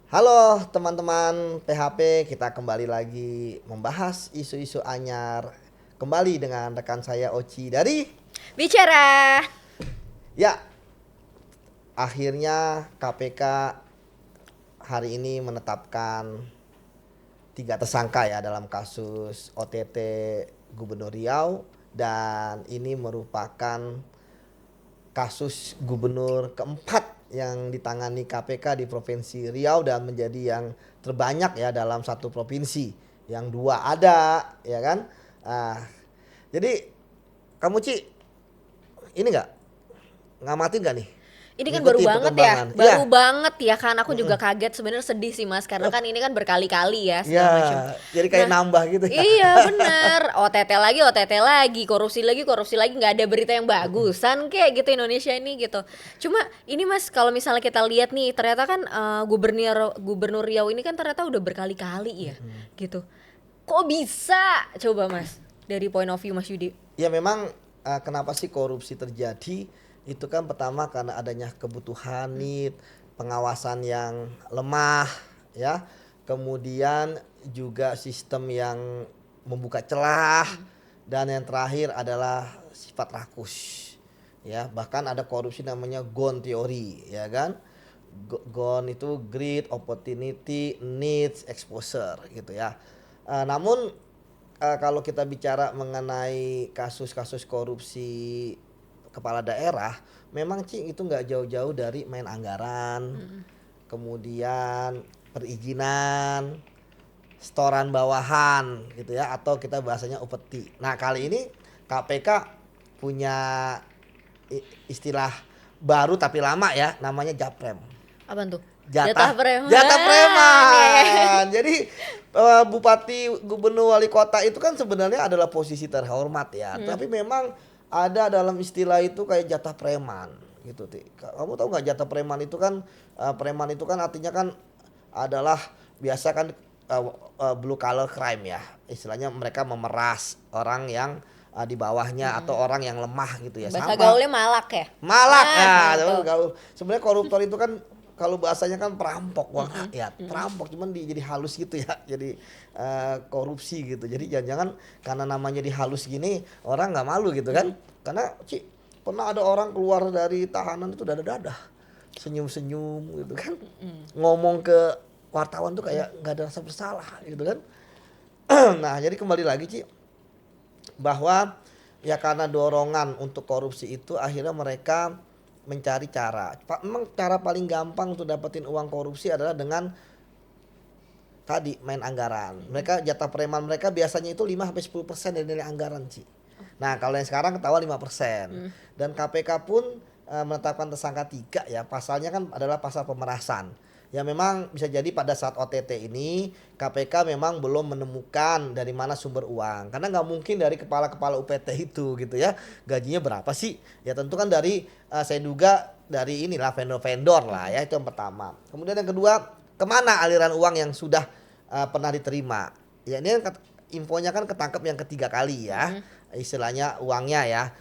Halo teman-teman PHP, kita kembali lagi membahas isu-isu anyar. Kembali dengan rekan saya Oci dari Bicara. ya, akhirnya KPK hari ini menetapkan 3 tersangka ya dalam kasus OTT Gubernur Riau, dan ini merupakan kasus gubernur keempat yang ditangani KPK di Provinsi Riau dan menjadi yang terbanyak ya dalam satu provinsi. Yang dua ada, ya kan? Ah, jadi kamu ini nggak ngamatin nggak nih? Ini kan baru Ngikuti banget ya, perkembangan? Iya, baru banget ya kan aku juga kaget sebenarnya sedih sih Mas karena kan ini kan berkali-kali ya iya. segala macam. Jadi kayak Nah, nambah gitu ya. iya bener, OTT lagi, korupsi lagi, nggak ada berita yang bagusan kayak gitu Indonesia ini gitu. Cuma ini Mas kalau misalnya kita lihat nih ternyata kan gubernur gubernur Riau ini kan ternyata udah berkali-kali ya gitu. Kok bisa? Coba Mas dari point of view Mas Yudi. Ya memang kenapa sih korupsi terjadi? Itu kan pertama karena adanya kebutuhan need, pengawasan yang lemah, ya. Kemudian juga sistem yang membuka celah, dan yang terakhir adalah sifat rakus. Ya, bahkan ada korupsi namanya GON teori, ya kan? GON itu greed, opportunity, needs, exposure gitu ya. Namun kalau kita bicara mengenai kasus-kasus korupsi kepala daerah, memang itu nggak jauh-jauh dari main anggaran, kemudian perizinan, setoran bawahan gitu ya, atau kita bahasanya upeti. Nah kali ini KPK punya istilah baru tapi lama ya, namanya Japrem. Apaan tuh? Jatah Jatah jatah preman. preman. Jadi bupati, gubernur, wali kota itu kan sebenarnya adalah posisi terhormat ya. Tapi memang ada dalam istilah itu kayak jatah preman gitu. Kamu tahu nggak jatah preman itu kan artinya kan adalah biasa kan blue collar crime ya. Istilahnya mereka memeras orang yang di bawahnya atau orang yang lemah gitu ya. Bahasa Sama gaulnya malak ya? malak ya, Gitu. sebenarnya koruptor itu kan kalau bahasanya kan perampok uang rakyat, perampok cuman jadi halus gitu ya, jadi korupsi gitu. Jadi jangan-jangan karena namanya dihalus gini orang nggak malu gitu kan? Karena pernah ada orang keluar dari tahanan itu dadah-dadah, senyum-senyum gitu kan, ngomong ke wartawan tuh kayak nggak ada rasa bersalah gitu kan. Nah jadi kembali lagi bahwa ya karena dorongan untuk korupsi itu akhirnya mereka mencari cara. Memang cara paling gampang untuk dapetin uang korupsi adalah dengan tadi main anggaran. Mereka jatah preman mereka biasanya itu 5-10% dari nilai anggaran sih. Nah kalau yang sekarang ketawa 5%. Dan KPK pun menetapkan tersangka 3 ya. Pasalnya kan adalah pasal pemerasan. Ya memang bisa jadi pada saat OTT ini KPK memang belum menemukan dari mana sumber uang. Karena nggak mungkin dari kepala-kepala UPT itu gitu ya. Gajinya berapa sih? Ya tentu kan dari saya duga dari inilah vendor-vendor lah ya, itu yang pertama. Kemudian yang kedua, kemana aliran uang yang sudah pernah diterima? Ya ini kan infonya kan ketangkep yang ketiga kali ya. Istilahnya uangnya ya,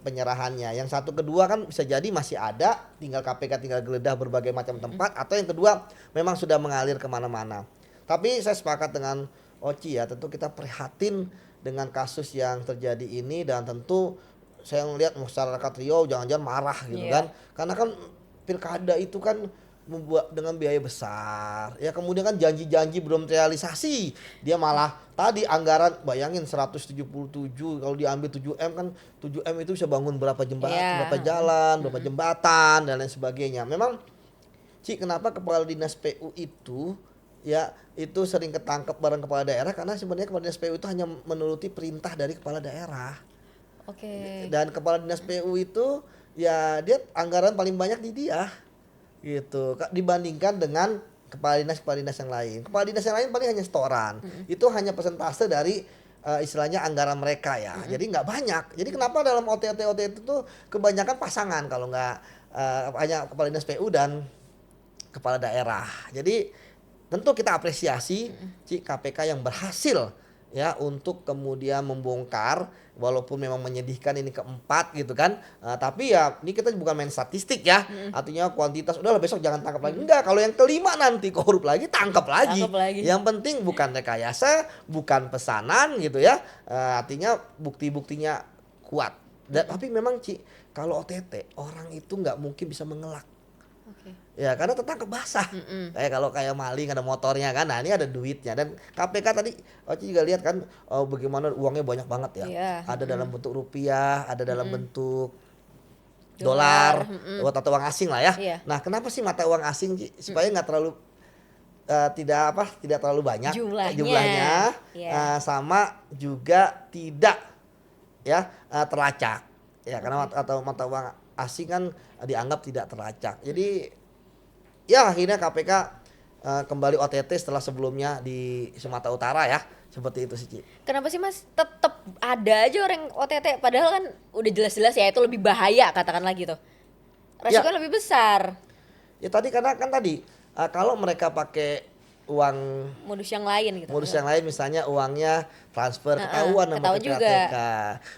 penyerahannya. Yang satu kedua kan bisa jadi masih ada, tinggal KPK tinggal geledah berbagai macam tempat, atau yang kedua memang sudah mengalir kemana-mana. Tapi saya sepakat dengan Oci ya, tentu kita prihatin dengan kasus yang terjadi ini, dan tentu saya melihat masyarakat Riau jangan-jangan marah gitu kan, karena kan pilkada itu kan membuat dengan biaya besar ya, kemudian kan janji-janji belum terrealisasi, dia malah tadi anggaran bayangin 177, kalau diambil 7M kan 7M itu bisa bangun berapa jembatan, berapa jalan, berapa jembatan dan lain sebagainya. Memang kenapa kepala dinas PU itu ya itu sering ketangkep bareng kepala daerah, karena sebenarnya kepala dinas PU itu hanya menuruti perintah dari kepala daerah. Oke. Dan kepala dinas PU itu ya dia anggaran paling banyak di dia gitu dibandingkan dengan kepala dinas yang lain. Kepala dinas yang lain paling hanya setoran. Itu hanya persentase dari istilahnya anggaran mereka ya. Jadi nggak banyak. Jadi kenapa dalam OTT itu tuh kebanyakan pasangan kalau nggak hanya kepala dinas PU dan kepala daerah. Jadi tentu kita apresiasi KPK yang berhasil ya untuk kemudian membongkar, walaupun memang menyedihkan ini keempat gitu kan. Tapi ya ini kita bukan main statistik ya. Artinya kuantitas udahlah besok jangan tangkap lagi. Enggak, kalau yang kelima nanti korup lagi tangkap lagi. Tangkap lagi. Yang penting bukan rekayasa, bukan pesanan gitu ya. Artinya bukti-buktinya kuat. Tapi memang Ci, kalau OTT orang itu nggak mungkin bisa mengelak. Oke. Ya karena tertangkap basah. Kayak maling ada motornya kan. Nah, ini ada duitnya dan KPK tadi Oci juga lihat kan bagaimana uangnya banyak banget ya. Iya. Ada dalam bentuk rupiah, ada dalam bentuk Dolar, dolar, atau uang asing lah ya. Iya. Nah, kenapa sih mata uang asing Ci? Supaya nggak terlalu tidak terlalu banyak Jumlahnya. Iya. sama juga tidak terlacak. Ya, karena mata uang asing kan dianggap tidak terlacak. Jadi ya akhirnya KPK kembali OTT setelah sebelumnya di Sumatera Utara ya. Seperti itu sih, Ci. Kenapa sih Mas tetap ada aja orang OTT padahal kan udah jelas-jelas ya itu lebih bahaya katakanlah gitu. Resikonya lebih besar. Ya tadi karena kan tadi kalau mereka pakai uang Modus yang lain gitu. modus yang lain misalnya uangnya transfer ketahuan sama ketahuan juga. PPATK.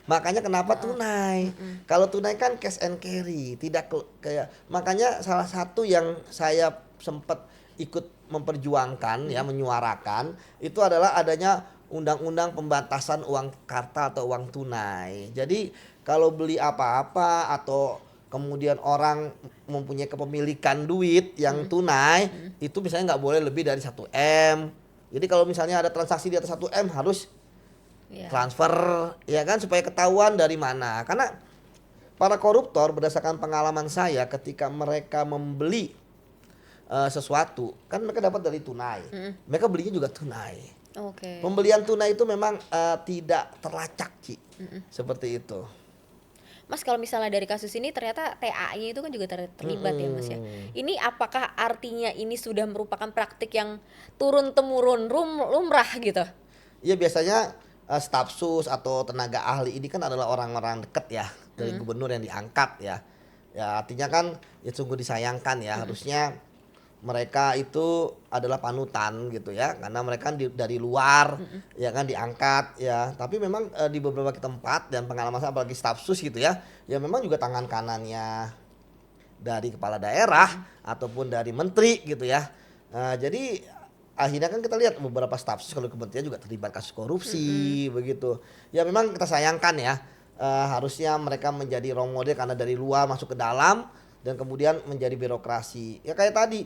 Makanya kenapa tunai? Kalau tunai kan cash and carry, tidak kayak makanya salah satu yang saya sempat ikut memperjuangkan ya menyuarakan itu adalah adanya undang-undang pembatasan uang karta atau uang tunai. Jadi kalau beli apa-apa atau kemudian orang mempunyai kepemilikan duit yang tunai itu misalnya nggak boleh lebih dari 1 M. Jadi kalau misalnya ada transaksi di atas 1 M harus Iya. transfer ya kan supaya ketahuan dari mana. Karena para koruptor berdasarkan pengalaman saya ketika mereka membeli sesuatu kan mereka dapat dari tunai. Mereka belinya juga tunai. Oke. Pembelian tunai itu memang tidak terlacak, Ci. Seperti itu. Mas kalau misalnya dari kasus ini ternyata TA-nya itu kan juga terlibat ya Mas ya. Ini apakah artinya ini sudah merupakan praktik yang turun temurun lumrah gitu? Iya biasanya staf sus atau tenaga ahli ini kan adalah orang-orang dekat ya dari gubernur yang diangkat ya. Ya artinya kan ya sungguh disayangkan ya harusnya mereka itu adalah panutan gitu ya karena mereka kan dari luar ya kan diangkat ya tapi memang di beberapa tempat dan pengalaman saya apalagi staf sus gitu ya memang juga tangan kanannya dari kepala daerah ataupun dari menteri gitu ya. Jadi akhirnya kan kita lihat beberapa staf sus kalau kementerian juga terlibat kasus korupsi begitu ya memang kita sayangkan ya harusnya mereka menjadi role model karena dari luar masuk ke dalam dan kemudian menjadi birokrasi ya kayak tadi.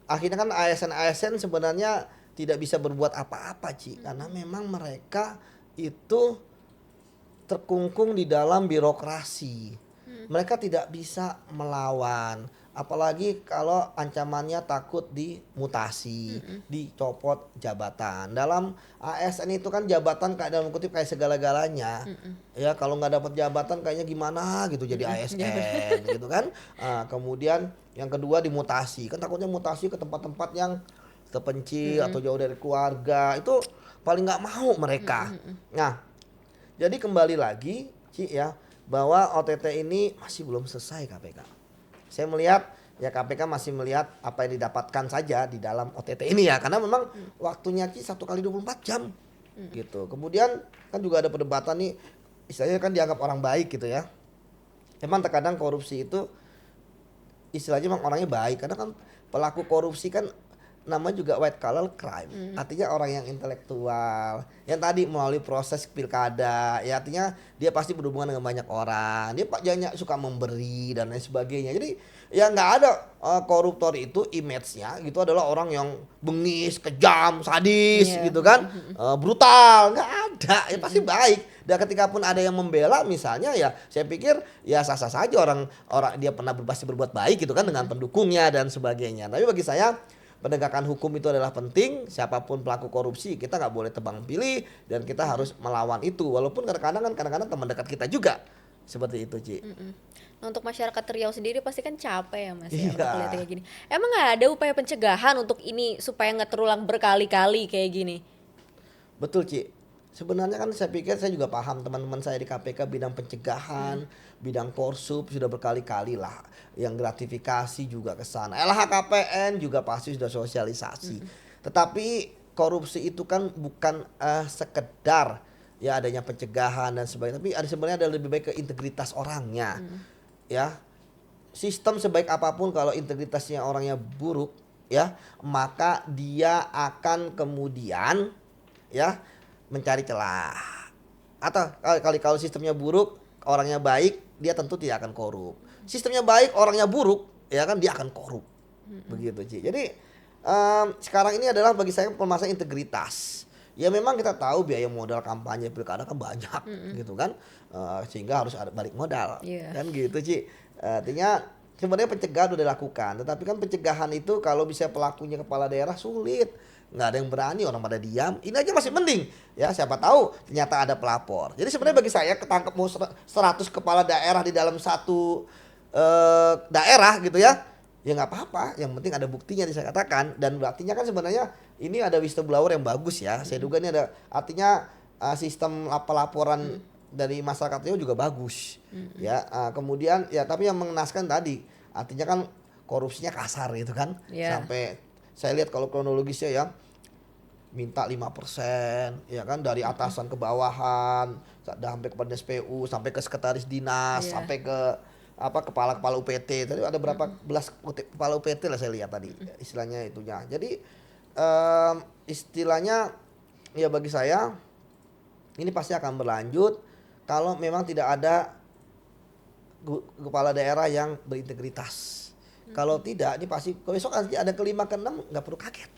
Akhirnya kan ASN sebenarnya tidak bisa berbuat apa-apa Ci karena memang mereka itu terkungkung di dalam birokrasi. Mereka tidak bisa melawan apalagi kalau ancamannya takut dimutasi, dicopot jabatan. Dalam ASN itu kan jabatan kayak dalam kutip kayak segala-galanya. Ya kalau nggak dapat jabatan kayaknya gimana gitu jadi ASN gitu kan. Kemudian yang kedua dimutasi. Kan takutnya mutasi ke tempat-tempat yang terpencil atau jauh dari keluarga. Itu paling nggak mau mereka. Nah, jadi kembali lagi Ci ya bahwa OTT ini masih belum selesai KPK. Saya melihat ya KPK masih melihat apa yang didapatkan saja di dalam OTT ini ya karena memang waktunya Ci 1 kali 24 jam gitu. Kemudian kan juga ada perdebatan nih istilahnya kan dianggap orang baik gitu ya. Memang terkadang korupsi itu istilahnya memang orangnya baik karena kan pelaku korupsi kan namanya juga white collar crime. Artinya orang yang intelektual yang tadi melalui proses pilkada ya artinya dia pasti berhubungan dengan banyak orang, dia jangan suka memberi dan lain sebagainya. Jadi ya nggak ada koruptor itu image-nya gitu adalah orang yang bengis, kejam, sadis gitu kan, brutal, nggak ada, ya pasti baik. Dan ketika pun ada yang membela misalnya ya saya pikir ya sah-sah saja orang dia pernah pasti berbuat baik gitu kan dengan pendukungnya dan sebagainya. Tapi bagi saya penegakan hukum itu adalah penting. Siapapun pelaku korupsi kita nggak boleh tebang pilih dan kita harus melawan itu. Walaupun kadang-kadang teman dekat kita juga seperti itu Ci. Nah, untuk masyarakat Riau sendiri pasti kan capek ya Mas Iya. ya untuk lihat kayak gini. Emang nggak ada upaya pencegahan untuk ini supaya nggak terulang berkali-kali kayak gini? Betul Ci. Sebenarnya kan saya pikir saya juga paham teman-teman saya di KPK bidang pencegahan, bidang korsup sudah berkali-kali lah. Yang gratifikasi juga ke sana. LHKPN juga pasti sudah sosialisasi. Tetapi korupsi itu kan bukan sekedar ya adanya pencegahan dan sebagainya, tapi sebenarnya ada lebih baik ke integritas orangnya. Ya, sistem sebaik apapun kalau integritasnya orangnya buruk, ya, maka dia akan kemudian ya mencari celah. Atau kalau sistemnya buruk, orangnya baik, dia tentu tidak akan korup. Sistemnya baik, orangnya buruk, ya kan dia akan korup. Begitu, Ci. Jadi sekarang ini adalah bagi saya permasalahan integritas. Ya memang kita tahu biaya modal kampanye pilkada kan banyak gitu kan. Sehingga harus ada balik modal. Kan gitu, Ci. Artinya sebenarnya pencegahan udah dilakukan, tetapi kan pencegahan itu kalau bisa pelakunya kepala daerah sulit. Nggak ada yang berani, orang pada diam. Ini aja masih mending. Ya siapa tahu ternyata ada pelapor. Jadi sebenarnya bagi saya ketangkep mau 100 kepala daerah di dalam satu daerah gitu ya. Ya nggak apa-apa, yang penting ada buktinya saya katakan, dan artinya kan sebenarnya ini ada whistleblower yang bagus ya. Saya duga ini ada artinya sistem pelaporan dari masyarakat itu juga bagus. Ya, kemudian ya tapi yang mengenaskan tadi artinya kan korupsinya kasar gitu kan. Sampai saya lihat kalau kronologisnya ya minta 5% ya kan dari atasan ke bawahan, sampai kepada SPU, sampai ke sekretaris dinas, sampai ke kepala UPT. Tadi ada berapa belas kepala UPT lah saya lihat tadi istilahnya itunya. Jadi istilahnya ya bagi saya ini pasti akan berlanjut kalau memang tidak ada kepala daerah yang berintegritas. Kalau tidak, ini pasti besok ada kelima keenam nggak perlu kaget,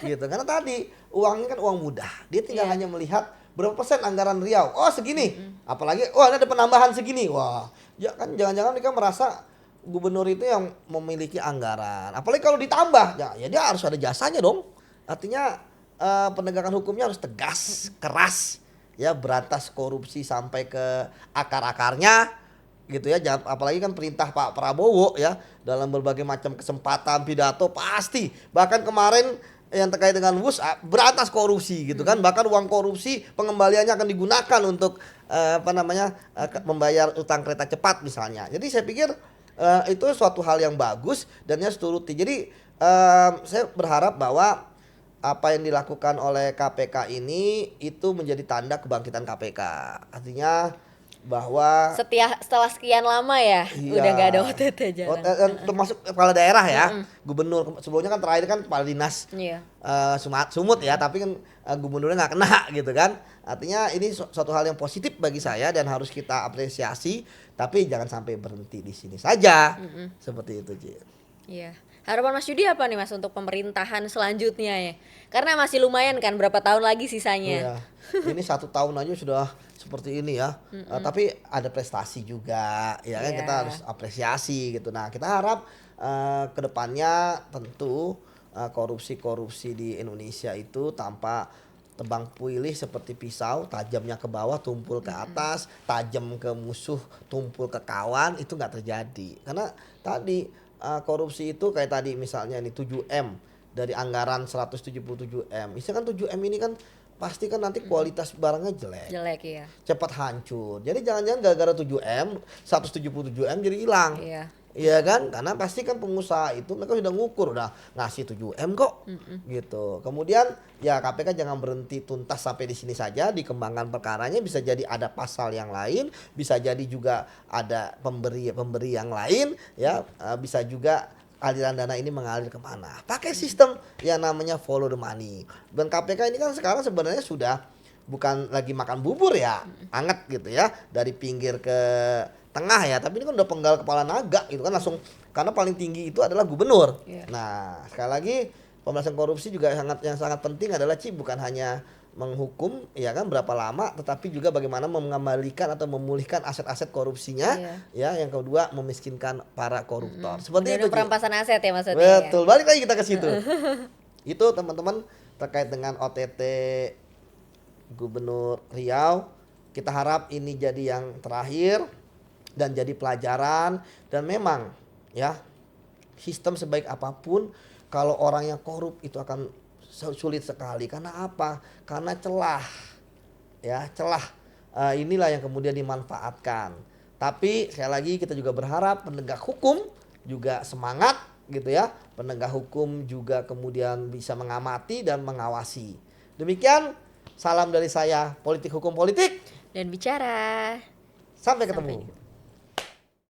gitu. Karena tadi uangnya kan uang mudah, dia tinggal hanya melihat berapa persen anggaran Riau, oh segini, apalagi ada penambahan segini, wah, ya kan jangan-jangan mereka merasa gubernur itu yang memiliki anggaran, apalagi kalau ditambah, ya dia harus ada jasanya dong. Artinya penegakan hukumnya harus tegas, keras, ya berantas korupsi sampai ke akar-akarnya. Gitu ya, apalagi kan perintah Pak Prabowo ya dalam berbagai macam kesempatan pidato pasti, bahkan kemarin yang terkait dengan WUS berantas korupsi gitu kan, bahkan uang korupsi pengembaliannya akan digunakan untuk membayar utang kereta cepat misalnya. Jadi saya pikir itu suatu hal yang bagus dan harus turuti. Jadi saya berharap bahwa apa yang dilakukan oleh KPK ini itu menjadi tanda kebangkitan KPK. Artinya bahwa setelah sekian lama ya udah nggak ada OTT jalan. Termasuk kepala daerah ya, gubernur sebelumnya kan terakhir kan kepala dinas Sumut ya, tapi kan gubernurnya nggak kena gitu kan. Artinya ini suatu hal yang positif bagi saya dan harus kita apresiasi, tapi jangan sampai berhenti di sini saja. Seperti itu, Ci. Iya. Harapan Mas Yudi apa nih Mas untuk pemerintahan selanjutnya ya? Karena masih lumayan kan, berapa tahun lagi sisanya? Ini 1 tahun aja sudah seperti ini ya. Tapi ada prestasi juga, ya kan kita harus apresiasi gitu. Nah kita harap kedepannya tentu korupsi di Indonesia itu tanpa tebang pilih seperti pisau, tajamnya ke bawah, tumpul ke atas, tajam ke musuh, tumpul ke kawan, itu nggak terjadi. Karena tadi korupsi itu kayak tadi misalnya nih 7M dari anggaran 177M. Misalkan 7M ini kan pasti kan nanti kualitas barangnya jelek. Jelek ya. Cepat hancur. Jadi jangan-jangan gara-gara 7M, 177M jadi hilang. Iya kan? Karena pasti kan pengusaha itu mereka sudah ngukur, udah ngasih 7M kok. Gitu. Kemudian ya KPK jangan berhenti tuntas sampai di sini saja, dikembangkan perkaranya, bisa jadi ada pasal yang lain, bisa jadi juga ada pemberi yang lain ya, bisa juga aliran dana ini mengalir kemana. Pakai sistem yang namanya follow the money. Dan KPK ini kan sekarang sebenarnya sudah bukan lagi makan bubur ya, anget gitu ya, dari pinggir ke tengah ya, tapi ini kan udah penggal kepala naga gitu kan langsung, karena paling tinggi itu adalah gubernur. Nah sekali lagi pemberantasan korupsi juga yang sangat penting adalah bukan hanya menghukum ya kan berapa lama, tetapi juga bagaimana mengembalikan atau memulihkan aset-aset korupsinya ya, yang kedua memiskinkan para koruptor. Seperti itu perampasan aset ya maksudnya. Betul, balik lagi kita ke situ. Itu teman-teman terkait dengan OTT Gubernur Riau, kita harap ini jadi yang terakhir dan jadi pelajaran. Dan memang ya sistem sebaik apapun kalau orang yang korup itu akan sulit sekali. Karena apa? Karena celah ya, inilah yang kemudian dimanfaatkan. Tapi sekali lagi kita juga berharap penegak hukum juga semangat gitu ya, penegak hukum juga kemudian bisa mengamati dan mengawasi. Demikian salam dari saya, Politik Hukum Politik. Dan bicara. Sampai Sampai ketemu. jumpa.